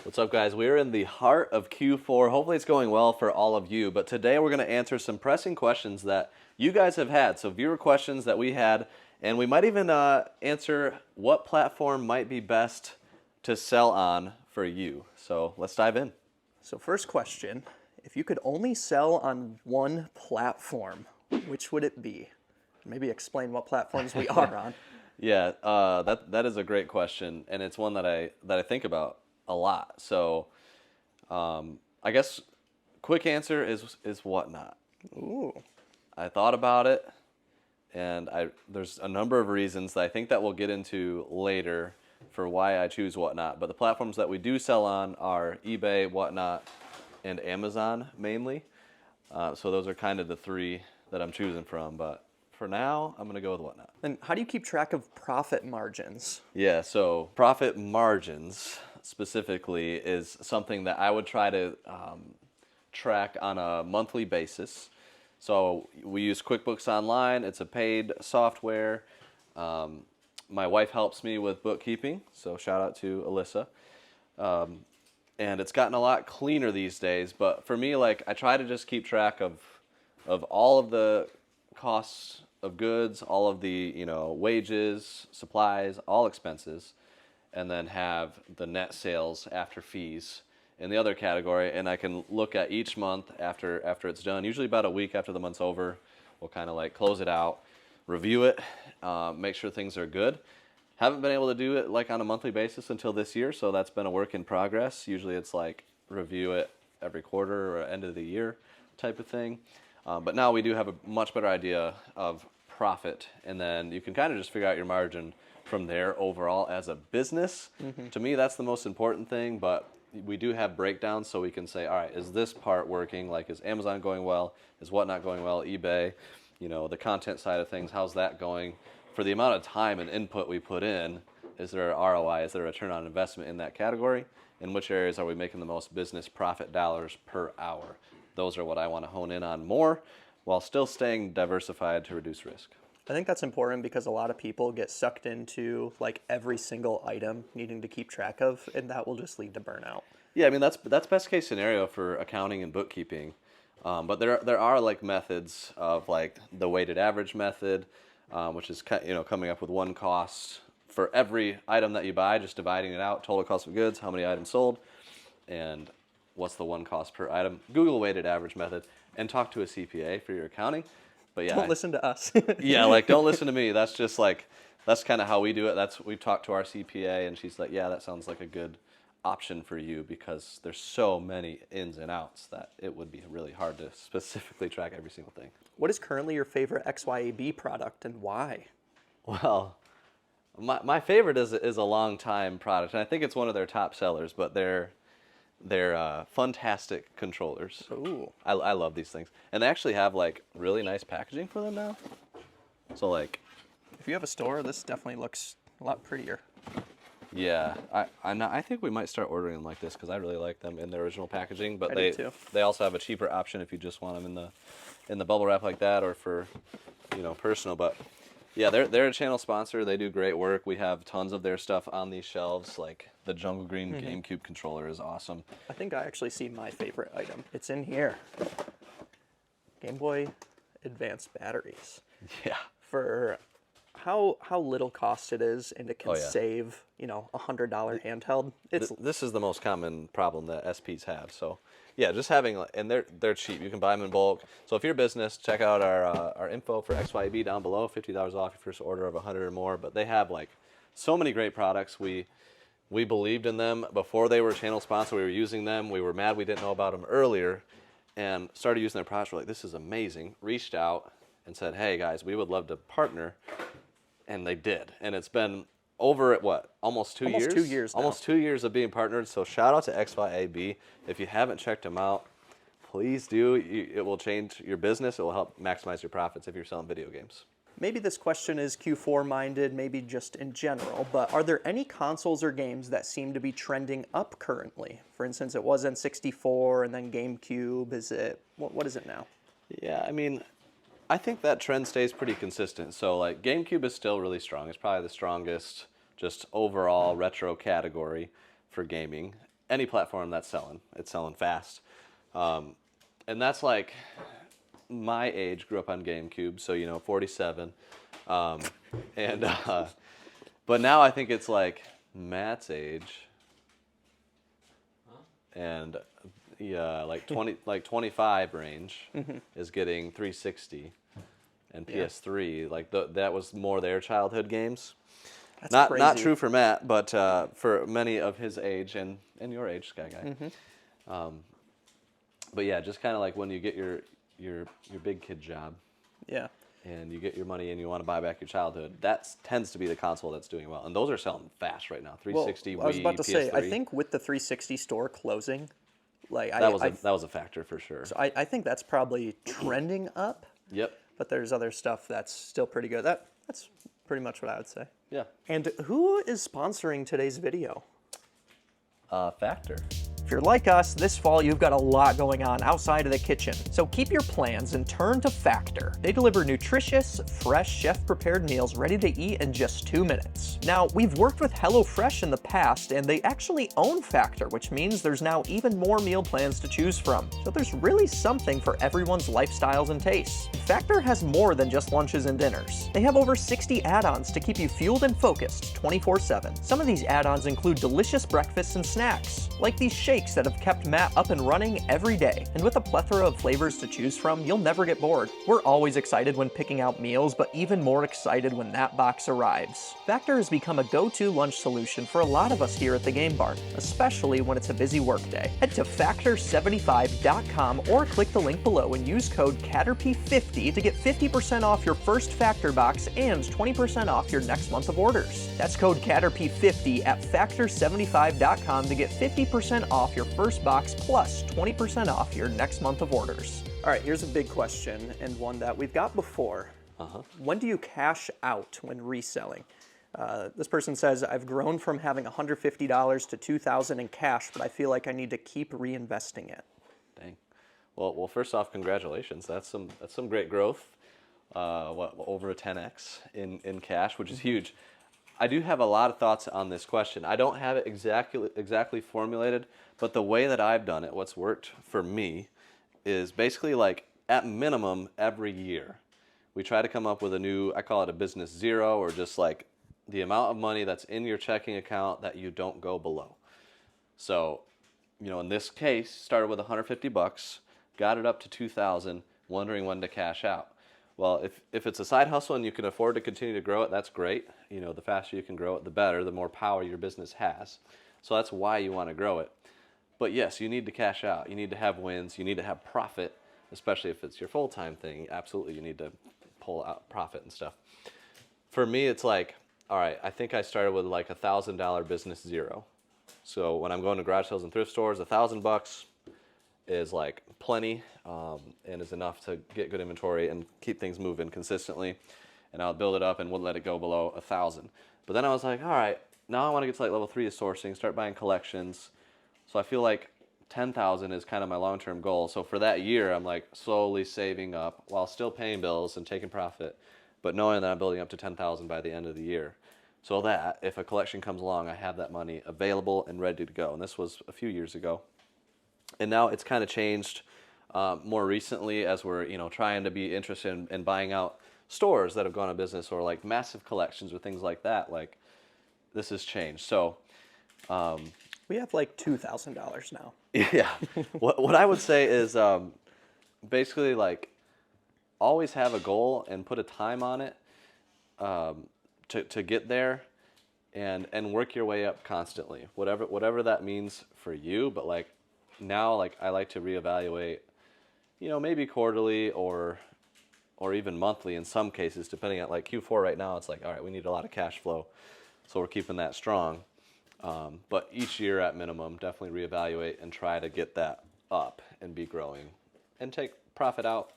What's up, guys? We're in the heart of Q4. Hopefully it's going well for all of you, but today we're going to answer some pressing questions that you guys have had. So viewer questions that we had, and we might even answer what platform might be best to sell on for you. So let's dive in. So first question, if you could only sell on one platform, which would it be? Maybe explain what platforms we are on. Yeah, that is a great question, and it's one that I think about a lot. So I guess quick answer is Whatnot. Ooh. I thought about it, and there's a number of reasons that I think that we'll get into later for why I choose Whatnot. But the platforms that we do sell on are eBay, Whatnot, and Amazon mainly. So those are kind of the three that I'm choosing from. But for now, I'm going to go with Whatnot. And how do you keep track of profit margins? Yeah, so profit margins specifically is something that I would try to track on a monthly basis. So we use QuickBooks Online. It's a paid software. My wife helps me with bookkeeping, so shout out to Alyssa. And it's gotten a lot cleaner these days, but for me, like, I try to just keep track of all of the costs of goods, all of the, wages, supplies, all expenses, and then have the net sales after fees in the other category, and I can look at each month after it's done. Usually about a week after the month's over, we'll kind of like close it out, review it, make sure things are good. Haven't been able to do it like on a monthly basis until this year, so that's been a work in progress. Usually it's like review it every quarter or end of the year type of thing. But now we do have a much better idea of profit, and then you can kind of just figure out your margin from there overall as a business. To me, that's the most important thing, but we do have breakdowns so we can say, all right, is this part working? Like, is Amazon going well? Is Whatnot going well? eBay, the content side of things, how's that going? For the amount of time and input we put in, is there an ROI? Is there a return on investment in that category? In which areas are we making the most business profit dollars per hour? Those are what I want to hone in on more while still staying diversified to reduce risk. I think that's important because a lot of people get sucked into like every single item needing to keep track of, and that will just lead to burnout. Yeah, I mean that's best case scenario for accounting and bookkeeping, but there are like methods of like the weighted average method, which is coming up with one cost for every item that you buy, just dividing it out, total cost of goods, how many items sold, and what's the one cost per item. Google weighted average method and talk to a CPA for your accounting. But yeah, Don't listen to us. yeah, like don't listen to me. That's just like that's kind of how we do it. We talked to our CPA, and she's like, yeah, that sounds like a good option for you because there's so many ins and outs that it would be really hard to specifically track every single thing. What is currently your favorite XYAB product and why? Well, my favorite is a long time product, and I think it's one of their top sellers. But they're Fantastic controllers. Ooh. I love these things, and they actually have like really nice packaging for them now. So like, If you have a store, this definitely looks a lot prettier. yeah, I think we might start ordering them like this because I really like them in their original packaging. But I do too. they also have a cheaper option if you just want them in the bubble wrap like that, or for personal. But yeah, they're a channel sponsor. They do great work. We have tons of their stuff on these shelves. Like the Jungle Green GameCube controller is awesome. I think I actually see my favorite item. It's in here. Game Boy Advance batteries. Yeah. For how little cost it is, and it can Oh, yeah. save, $100 handheld. This is the most common problem that SPs have. So yeah, just having, and they're cheap. You can buy them in bulk. So if you're a business, check out our info for XYB down below. $50 off your first order of 100 or more. But they have like so many great products. We believed in them before they were channel sponsor. We were using them. We were mad we didn't know about them earlier, and started using their products. We're like, this is amazing. Reached out and said, hey guys, we would love to partner, and they did. And it's been over at what, almost 2 years? Almost 2 years now. Almost 2 years of being partnered. So shout out to XYAB. If you haven't checked them out, please do. It will change your business. It will help maximize your profits if you're selling video games. Maybe this question is Q4 minded, maybe just in general, but are there any consoles or games that seem to be trending up currently? For instance, it was N64 and then GameCube. What is it now? Yeah, I mean, I think that trend stays pretty consistent. So like GameCube is still really strong. It's probably the strongest just overall retro category for gaming. any platform that's selling, it's selling fast. And that's like my age, grew up on GameCube, so 47. And but now I think it's like Matt's age, and yeah, like 25 range is getting 360 and PS3. Like that was more their childhood games. That's Not crazy. true for Matt, but for many of his age and your age, Sky Guy. But yeah, just kind of like when you get your big kid job. Yeah. And you get your money and you want to buy back your childhood, that tends to be the console that's doing well. And those are selling fast right now. 360, Well, I was Wii, about to PS3. say, I think with the 360 store closing, like that was a factor for sure. so I think that's probably trending up. Yep. But there's other stuff that's still pretty good. That's pretty much what I would say. Yeah. And who is sponsoring today's video? Factor. If you're like us, this fall you've got a lot going on outside of the kitchen. So keep your plans and turn to Factor. They deliver nutritious, fresh, chef-prepared meals ready to eat in just 2 minutes. Now, we've worked with HelloFresh in the past, and they actually own Factor, which means there's now even more meal plans to choose from. So there's really something for everyone's lifestyles and tastes. Factor has more than just lunches and dinners. They have over 60 add-ons to keep you fueled and focused 24/7. Some of these add-ons include delicious breakfasts and snacks, like these shakes that have kept Matt up and running every day. And with a plethora of flavors to choose from, you'll never get bored. We're always excited when picking out meals, but even more excited when that box arrives. Factor has become a go-to lunch solution for a lot of us here at the Game Barn, especially when it's a busy workday. Head to factor75.com or click the link below and use code CATRP50 to get 50% off your first Factor box and 20% off your next month of orders. That's code CATRP50 at factor75.com to get 50% off your first box plus 20% off your next month of orders. All right, here's a big question and one that we've got before. When do you cash out when reselling? This person says, I've grown from having $150 to $2,000 in cash, but I feel like I need to keep reinvesting it. Dang. Well, first off, congratulations. That's some great growth. Over a 10x in cash, which is huge. I do have a lot of thoughts on this question. I don't have it exactly formulated, but the way that I've done it, what's worked for me, is basically like at minimum every year, we try to come up with a new, I call it a business zero, or just like the amount of money that's in your checking account that you don't go below. So, in this case, started with $150, got it up to $2,000, wondering when to cash out. Well, if it's a side hustle and you can afford to continue to grow it, that's great. The faster you can grow it, the better, the more power your business has. So that's why you want to grow it. But yes, you need to cash out. You need to have wins. You need to have profit, especially if it's your full-time thing. Absolutely, you need to pull out profit and stuff. For me, it's like, all right, I think I started with like $1,000 business zero. So when I'm going to garage sales and thrift stores, $1,000 is like plenty and is enough to get good inventory and keep things moving consistently. And I'll build it up and wouldn't let it go below 1,000. But then I was like, all right, now I want to get to like level 3 of sourcing, start buying collections. So I feel like 10,000 is kind of my long-term goal. So for that year, I'm like slowly saving up while still paying bills and taking profit, but knowing that I'm building up to 10,000 by the end of the year. So that if a collection comes along, I have that money available and ready to go. And this was a few years ago. And now it's kind of changed more recently as we're trying to be interested in buying out stores that have gone out of business, or like massive collections or things like that. Like this has changed. So we have like $2,000 now. Yeah. What I would say is basically like always have a goal and put a time on it to get there, and work your way up constantly. Whatever that means for you, but like now like I like to reevaluate, maybe quarterly or even monthly in some cases, depending on like Q4 right now, it's like, all right, we need a lot of cash flow. So we're keeping that strong. But each year at minimum, definitely reevaluate and try to get that up and be growing and take profit out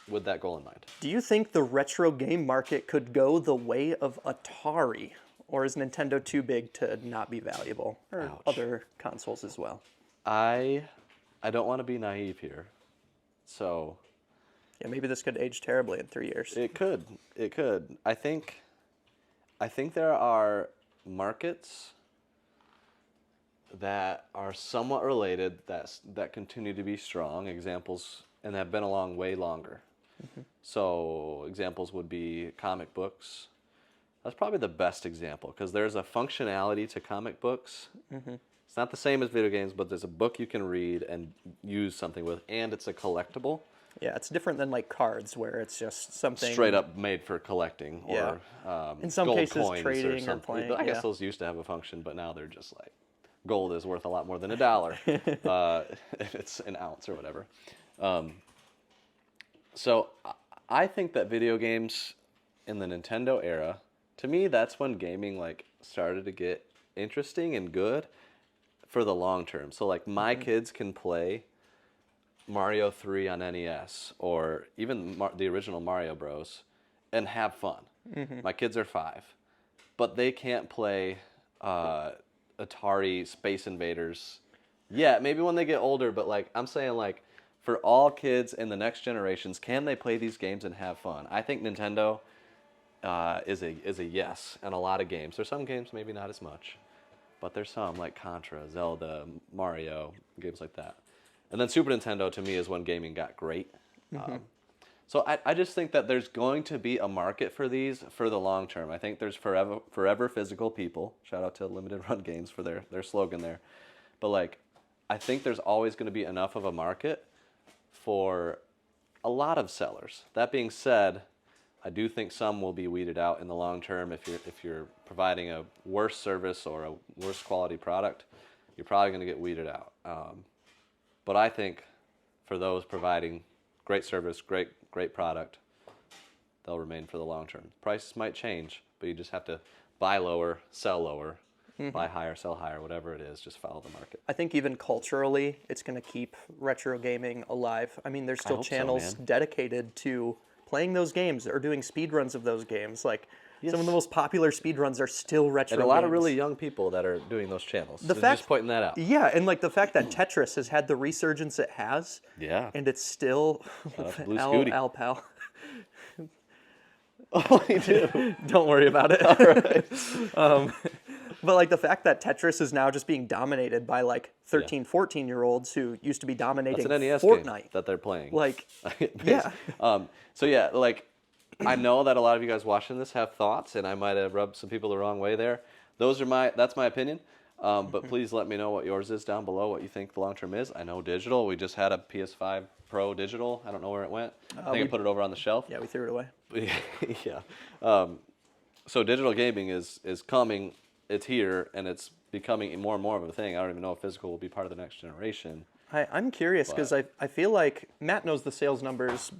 with that goal in mind. Do you think the retro game market could go the way of Atari? Or is Nintendo too big to not be valuable? Or other consoles as well? I don't want to be naive here. So yeah, maybe this could age terribly in 3 years. It could. I think there are markets that are somewhat related that continue to be strong examples and have been along way longer. So examples would be comic books. That's probably the best example because there's a functionality to comic books. It's not the same as video games, but there's a book you can read and use something with, and it's a collectible. Yeah, it's different than like cards where it's just something Straight up made for collecting or in some gold cases coins trading or something. playing. I guess those used to have a function, but now they're just like gold is worth a lot more than $1 if it's an ounce or whatever. So I think that video games in the Nintendo era, to me, that's when gaming like started to get interesting and good for the long term. So like my kids can play Mario 3 on NES or even the original Mario Bros. And have fun. My kids are 5, but they can't play Atari Space Invaders yet. Maybe when they get older, but like I'm saying, like for all kids in the next generations, can they play these games and have fun? I think Nintendo is a yes in a lot of games. There's some games maybe not as much, but there's some like Contra, Zelda, Mario, games like that. And then Super Nintendo to me is when gaming got great. So I just think that there's going to be a market for these for the long term. I think there's forever physical people. Shout out to Limited Run Games for their slogan there. But like, I think there's always going to be enough of a market for a lot of sellers. That being said, I do think some will be weeded out in the long term. If you're providing a worse service or a worse quality product, you're probably going to get weeded out. But I think for those providing great service, great product, they'll remain for the long term. Prices might change, but you just have to buy lower, sell lower, buy higher, sell higher, whatever it is, just follow the market. I think even culturally, it's going to keep retro gaming alive. I mean, there's still hope so, channels man. dedicated to playing those games or doing speedruns of those games. Like, some of the most popular speedruns are still retro And a lot games. of really young people that are doing those channels. The So fact- just pointing that out. Yeah, and like the fact that Tetris has had the resurgence it has, Yeah. and it's still Shout out to Blue Al Scooty. pal. Oh, you do. Don't worry about it. All right. But like the fact that Tetris is now just being dominated by like 13, 14-year-olds who used to be dominating It's an NES Fortnite. game that they're playing. Like, yeah. So yeah, like I know that a lot of you guys watching this have thoughts, and I might have rubbed some people the wrong way there. That's my opinion. But please let me know what yours is down below. What you think the long term is. I know digital. We just had a PS5 Pro digital. I don't know where it went. I think I put it over on the shelf. Yeah, we threw it away. Yeah. So digital gaming is coming. It's here, and it's becoming more and more of a thing. I don't even know if physical will be part of the next generation. I'm curious because I feel like Matt knows the sales numbers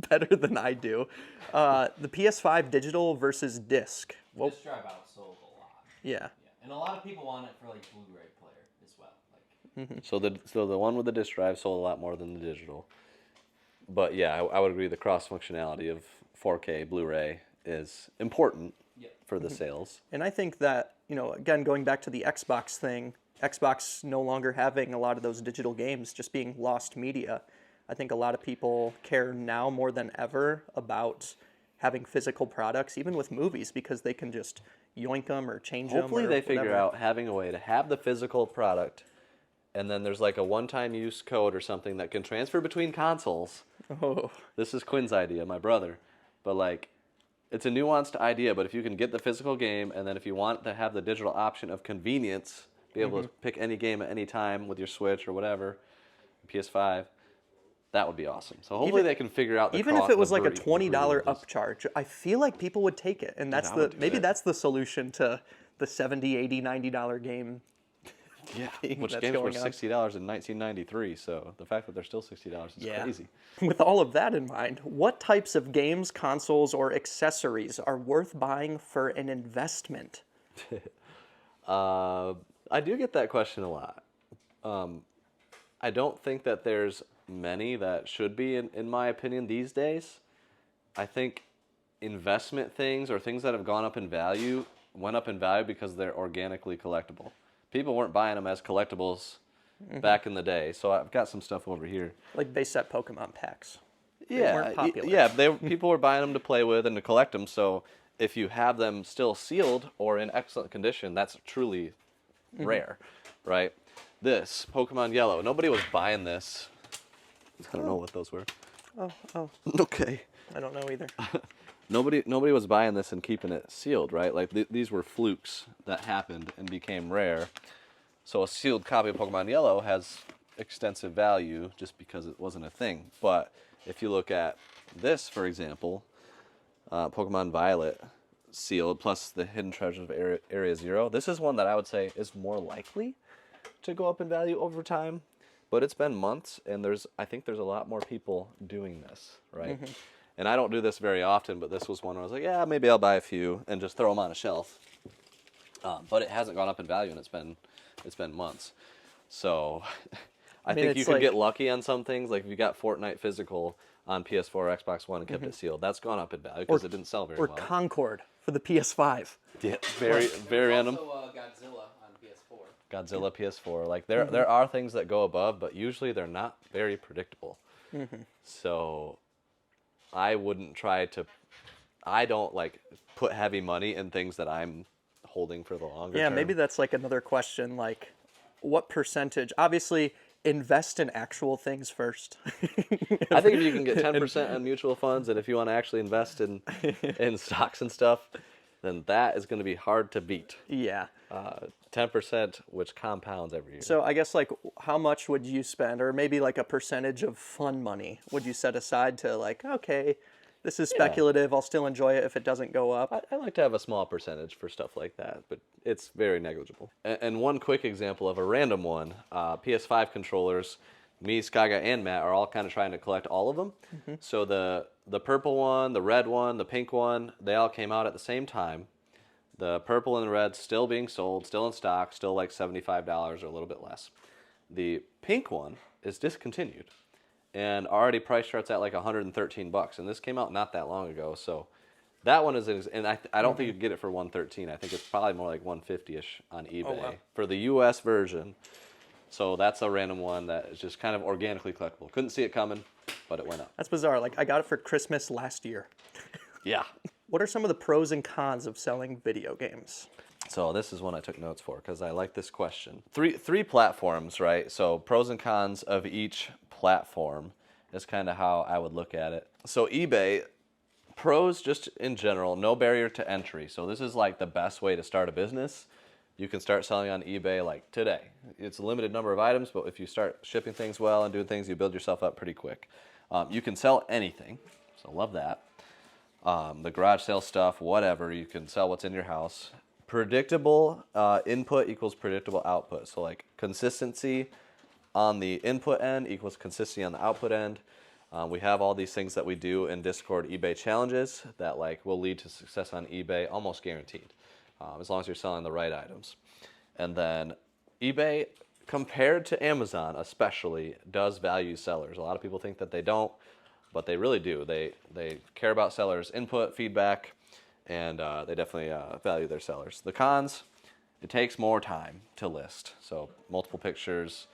better than I do. The PS5 digital versus disc. Well, Disc drive outsold a lot. yeah. Yeah. And a lot of people want it for like Blu-ray player as well. Like So the one with the disc drive sold a lot more than the digital. But yeah, I would agree the cross functionality of 4K Blu-ray is important for the sales. And I think that, again, going back to the Xbox thing, Xbox no longer having a lot of those digital games just being lost media. I think a lot of people care now more than ever about having physical products, even with movies, because they can just yoink them or change them. Hopefully they figure out having a way to have the physical product, and then there's like a one-time use code or something that can transfer between consoles. Oh. This is Quinn's idea, my brother. But like, it's a nuanced idea, but if you can get the physical game, and then if you want to have the digital option of convenience, be able to pick any game at any time with your Switch or whatever, PS5, that would be awesome. So hopefully they can figure out the Even if it was like a the $20 breed of this. upcharge, I feel like people would take it. And that's I would do maybe it. that's the solution to the $70, $80, $90 game. Yeah, thing which that's games were going on. $60 in 1993, so the fact that they're still $60 is crazy. With all of that in mind, what types of games, consoles, or accessories are worth buying for an investment? I do get that question a lot. I don't think that there's many that should be, in my opinion, these days. I think investment things or things that have gone up in value went up in value because they're organically collectible. People weren't buying them as collectibles back in the day, so I've got some stuff over here. Like base set Pokemon packs. They Yeah, weren't popular. yeah. People were buying them to play with and to collect them. So if you have them still sealed or in excellent condition, that's truly rare, right? This Pokemon Yellow, nobody was buying this. I don't know what those were. Oh, Okay. I don't know either. Nobody was buying this and keeping it sealed, right? Like these were flukes that happened and became rare. So a sealed copy of Pokemon Yellow has extensive value just because it wasn't a thing. But if you look at this, for example, Pokemon Violet sealed plus the Hidden Treasures of Area Zero, this is one that I would say is more likely to go up in value over time. But it's been months, and I think there's a lot more people doing this, right? And I don't do this very often, but this was one where I was like, yeah, maybe I'll buy a few and just throw them on a shelf. But it hasn't gone up in value, and it's been months. So I mean, think you it's could like- get lucky on some things. Like if you got Fortnite physical on PS4 or Xbox One and kept it sealed, that's gone up in value because it didn't sell very Or well. Concord for the PS5. Yeah, very random. Also, Godzilla on PS4. Godzilla PS4. Like there are things that go above, but usually they're not very predictable. So I wouldn't try to. I don't like put heavy money in things that I'm holding for the longer Yeah, term. maybe that's like another question. Like, what percentage? Obviously, invest in actual things first. I think if you can get 10% on mutual funds, and if you want to actually invest in stocks and stuff, then that is going to be hard to beat. Yeah. 10%, which compounds every year. So I guess like how much would you spend, or maybe like a percentage of fun money would you set aside to like, okay, this is speculative, I'll still enjoy it if it doesn't go up. I like to have a small percentage for stuff like that, but it's very negligible. And one quick example of a random one, PS5 controllers, me, Skaga, and Matt are all kind of trying to collect all of them. So the purple one, the red one, the pink one, they all came out at the same time. The purple and the red still being sold, still in stock, still like $75 or a little bit less. The pink one is discontinued and already price charts at like $113, and this came out not that long ago. So that one is, and I don't think you can get it for $113. I think it's probably more like $150ish on eBay for the U.S. version. So that's a random one that is just kind of organically collectible. Couldn't see it coming, but it went up. That's bizarre. Like I got it for Christmas last year. Yeah. What are some of the pros and cons of selling video games? So this is one I took notes for because I like this question. Three platforms, right? So pros and cons of each platform is kind of how I would look at it. So eBay, pros just in general, no barrier to entry. So this is like the best way to start a business. You can start selling on eBay like today. It's a limited number of items, but if you start shipping things well and doing things, you build yourself up pretty quick. You can sell anything, so love that. The garage sale stuff, whatever, you can sell what's in your house. Predictable input equals predictable output. So like consistency on the input end equals consistency on the output end. We have all these things that we do in Discord eBay challenges that like will lead to success on eBay, almost guaranteed, as long as you're selling the right items. And then eBay, compared to Amazon especially, does value sellers. A lot of people think that they don't, but they really do. They care about sellers' input, feedback, and they definitely value their sellers. The cons, it takes more time to list. So multiple pictures.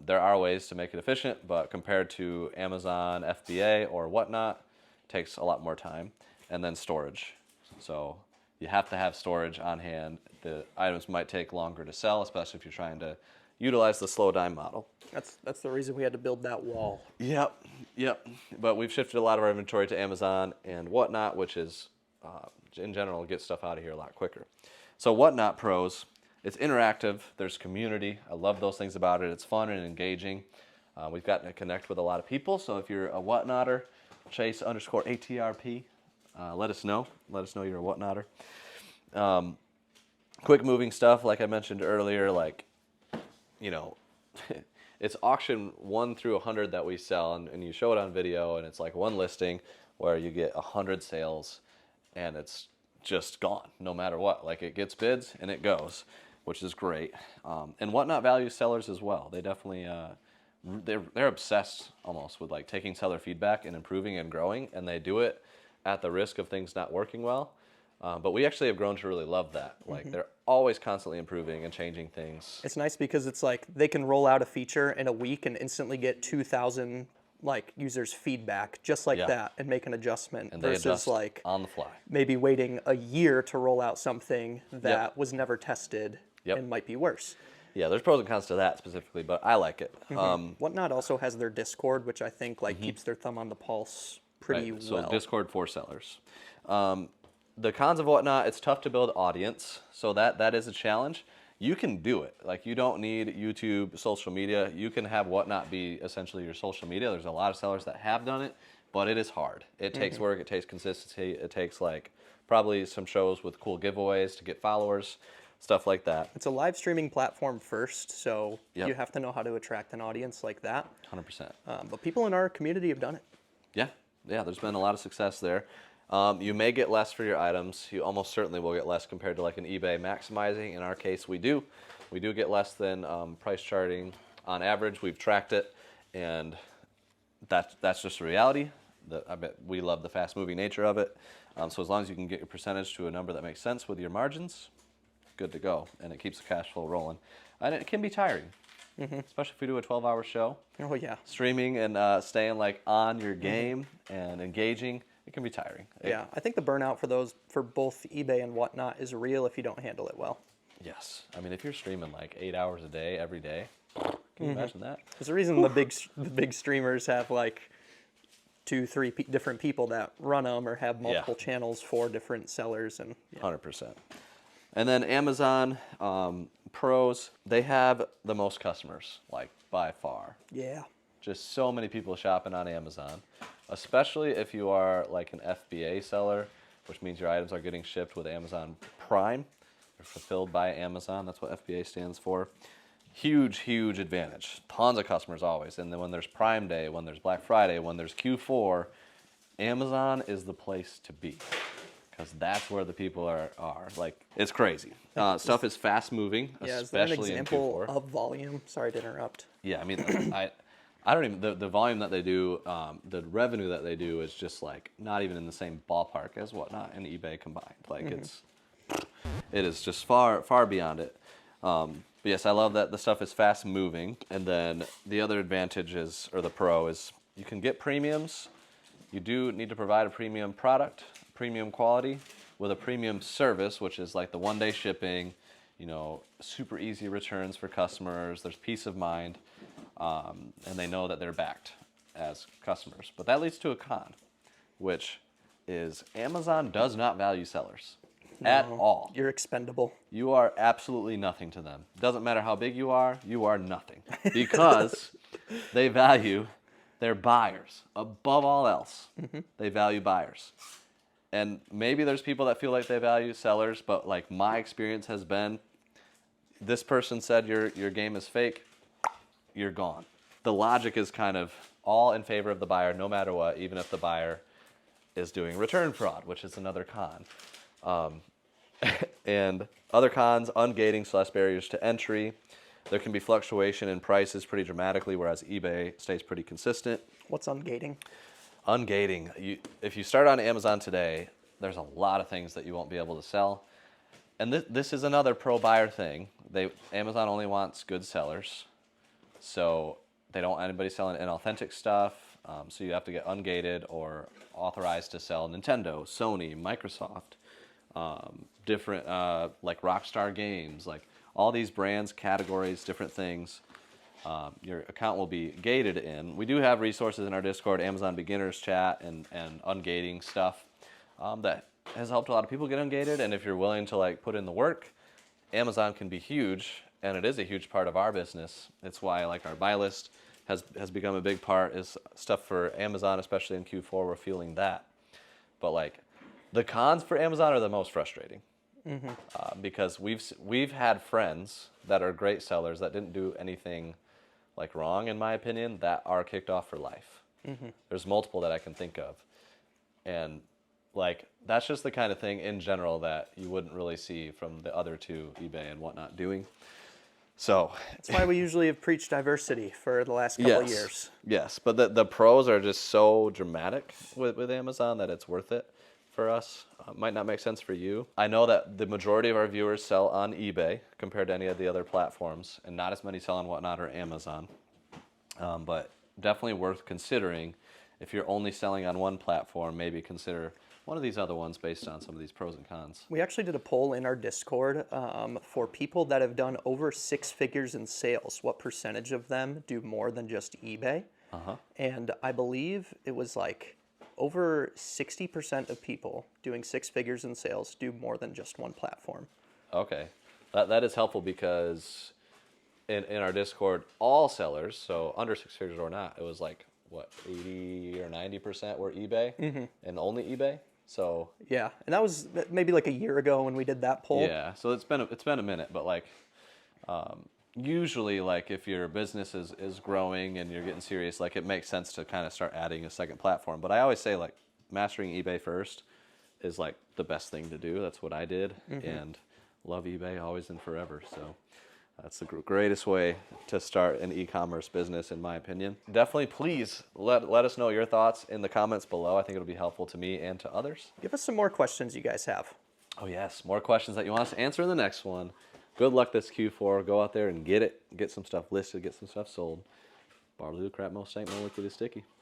There are ways to make it efficient, but compared to Amazon, FBA, or whatnot, it takes a lot more time. And then storage. So you have to have storage on hand. The items might take longer to sell, especially if you're trying to utilize the slow dime model. That's the reason we had to build that wall. Yep. But we've shifted a lot of our inventory to Amazon and whatnot, which is, in general, get stuff out of here a lot quicker. So whatnot pros, it's interactive. There's community. I love those things about it. It's fun and engaging. We've gotten to connect with a lot of people. So if you're a whatnotter, Chase_ATRP, let us know. Let us know you're a whatnotter. Quick moving stuff, like I mentioned earlier, like, you know, it's auction 1 through 100 that we sell, and you show it on video, and it's like one listing where you get 100 sales, and it's just gone, no matter what. Like, it gets bids, and it goes, which is great. And Whatnot values sellers as well. They definitely, they're obsessed almost with, like, taking seller feedback and improving and growing, and they do it at the risk of things not working well. But we actually have grown to really love that. Like, they're always constantly improving and changing things. It's nice because it's like they can roll out a feature in a week and instantly get 2,000 like users' feedback just like that and make an adjustment And they versus adjust like on the fly. maybe waiting a year to roll out something that was never tested Yep. and might be worse. Yeah, there's pros and cons to that specifically, but I like it. Whatnot also has their Discord, which I think like keeps their thumb on the pulse pretty Right, well. so Discord for sellers. The cons of Whatnot, it's tough to build audience, so that is a challenge. You can do it. Like, you don't need YouTube, social media. You can have Whatnot be essentially your social media. There's a lot of sellers that have done it, but it is hard. It takes work. It takes consistency. It takes like probably some shows with cool giveaways to get followers, stuff like that. It's a live streaming platform first, so Yep. you have to know how to attract an audience like that. 100%. But people in our community have done it. Yeah, there's been a lot of success there. You may get less for your items. You almost certainly will get less compared to like an eBay maximizing. In our case, we do. We do get less than price charting on average. We've tracked it, and that's just a reality. I bet we love the fast-moving nature of it. So as long as you can get your percentage to a number that makes sense with your margins, good to go, and it keeps the cash flow rolling. And it can be tiring, especially if we do a 12-hour show. Oh yeah. Streaming and staying like on your game and engaging, it can be tiring. Yeah, I think the burnout for both eBay and Whatnot is real if you don't handle it well. Yes, I mean if you're streaming like 8 hours a day every day, can you imagine that? There's a reason the big streamers have like 2-3 different people that run them or have multiple channels for different sellers and 100%. And then Amazon pros, they have the most customers, like by far. yeah. Just so many people shopping on Amazon, especially if you are like an FBA seller, which means your items are getting shipped with Amazon Prime. They're fulfilled by Amazon. That's what FBA stands for. Huge, huge advantage. Tons of customers always. And then when there's Prime Day, when there's Black Friday, when there's Q4, Amazon is the place to be, because that's where the people are. Like, it's crazy. Stuff is fast moving, Yeah, is there an especially in example Q4. of volume? Sorry to interrupt. Yeah, I mean, I don't even, the volume that they do, the revenue that they do is just like not even in the same ballpark as Whatnot and eBay combined. Like it is just far, far beyond it. But yes, I love that the stuff is fast moving. And then the other advantage is, or the pro is, you can get premiums. You do need to provide a premium product, premium quality, with a premium service, which is like the one-day shipping, super easy returns for customers. There's peace of mind. And they know that they're backed as customers. But that leads to a con, which is Amazon does not value sellers at all. You're expendable. You are absolutely nothing to them. Doesn't matter how big you are nothing. Because they value their buyers above all else. They value buyers. And maybe there's people that feel like they value sellers, but like my experience has been, this person said your game is fake, you're gone. The logic is kind of all in favor of the buyer, no matter what, even if the buyer is doing return fraud, which is another con. And other cons, ungating / barriers to entry. There can be fluctuation in prices pretty dramatically, whereas eBay stays pretty consistent. What's ungating? Ungating, if you start on Amazon today, there's a lot of things that you won't be able to sell. And this is another pro-buyer thing. Amazon only wants good sellers. So they don't want anybody selling inauthentic stuff. So you have to get ungated or authorized to sell Nintendo, Sony, Microsoft, different like Rockstar Games, like all these brands, categories, different things. Your account will be gated in. We do have resources in our Discord, Amazon Beginners Chat, and ungating stuff that has helped a lot of people get ungated. And if you're willing to like put in the work, Amazon can be huge. And it is a huge part of our business. It's why like our buy list has become a big part, is stuff for Amazon, especially in Q4, we're feeling that. But like the cons for Amazon are the most frustrating. Because we've had friends that are great sellers that didn't do anything like wrong, in my opinion, that are kicked off for life. There's multiple that I can think of. And like, that's just the kind of thing in general that you wouldn't really see from the other two, eBay and Whatnot, doing. So That's why we usually have preached diversity for the last couple of years. Yes, but the pros are just so dramatic with Amazon that it's worth it for us. Might not make sense for you. I know that the majority of our viewers sell on eBay compared to any of the other platforms, and not as many sell on Whatnot or Amazon. But definitely worth considering. If you're only selling on one platform, maybe consider one of these other ones based on some of these pros and cons. We actually did a poll in our Discord for people that have done over 6 figures in sales. What percentage of them do more than just eBay? And I believe it was like over 60% of people doing 6 figures in sales do more than just one platform. Okay, that is helpful because in our Discord, all sellers, so under 6 figures or not, it was like, what, 80 or 90% were eBay and only eBay? So yeah, and that was maybe like a year ago when we did that poll. yeah, so it's been a minute, but like usually like if your business is growing and you're getting serious, like it makes sense to kind of start adding a second platform. But I always say like mastering eBay first is like the best thing to do. That's what I did, and love eBay always and forever. So that's the greatest way to start an e-commerce business, in my opinion. Definitely, please let us know your thoughts in the comments below. I think it'll be helpful to me and to others. Give us some more questions you guys have. Oh yes, more questions that you want us to answer in the next one. Good luck this Q4. Go out there and get it. Get some stuff listed. Get some stuff sold. Barley, crap, most stank, more liquid is sticky.